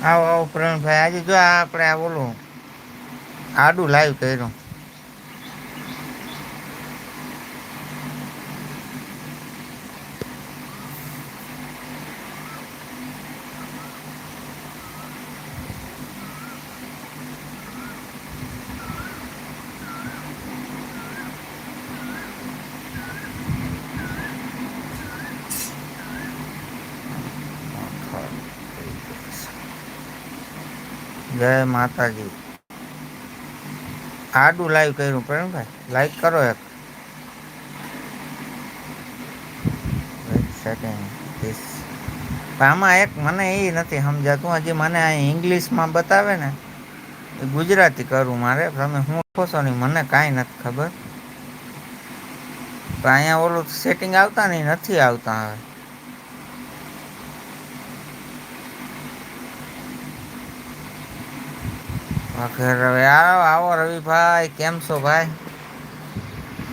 આવો આવો પ્રવીણભાઈ આજે જો આપણે આ બોલું આડું લાઈવ કર્યું. જય માતાજી. આડું લાઈવ કર્યું પ્રવીણભાઈ લાઈક કરો એક સેટિંગ આમાં એક મને એ નથી સમજાતું હજી મને આ ઇંગ્લિશમાં બતાવે ને એ ગુજરાતી કરવું મારે તમે હું લખો છો ને મને કાંઈ નથી ખબર તો અહીંયા ઓલું સેટિંગ આવતા ને નથી આવતા હવે. વખેર રવિ આવો આવો રવિભાઈ કેમ છો ભાઈ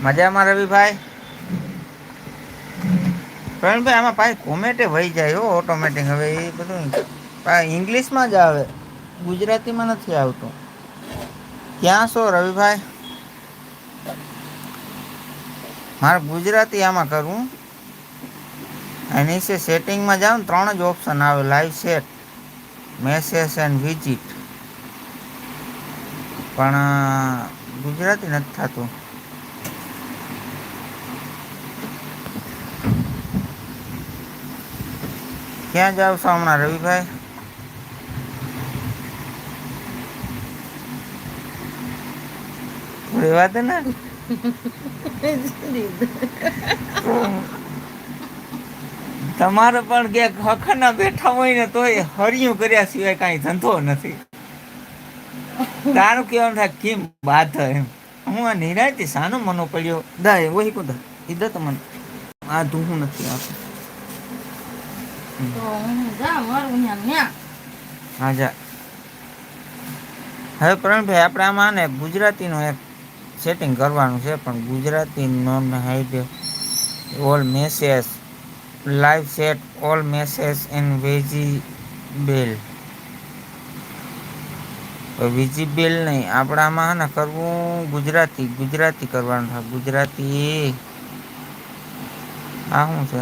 મજામાં રવિભાઈ. પ્રવીણભાઈ આમાં પાછી કોમેન્ટે વહી જાય હો ઓટોમેટિક હવે એ બધું ઇંગ્લિશમાં જ આવે ગુજરાતીમાં નથી આવતું. ક્યાં છો રવિભાઈ મારે ગુજરાતી આમાં કરવું નીચે સેટિંગમાં જાઓ ને 3 જ ઓપ્શન આવે live set message and visit પણ ગુજરાતી નથી થતું. ક્યાં જાવ છો હમણાં રવિભાઈ રેવા દે ને તમારે પણ ક્યાંક હખના બેઠા હોય ને તોય હરિયું કર્યા સિવાય કાંઈ ધંધો નથી. તારું કેવાનું થાય કેમ બાધ એમ હું આ નિરાયતી સાનો મનો પડ્યો દા વહી કો દા ઈદા તમને આ ધૂહું નથી આવતું. હા જા હવે પ્રવીણભાઈ આપણે આમાં ને ગુજરાતીનું એક સેટિંગ કરવાનું છે પણ Gujarati non hide all message live set all message in visible visible નહીં આપણામાં ને કરવું ગુજરાતી કરવાનું થાય ગુજરાતી આ શું છે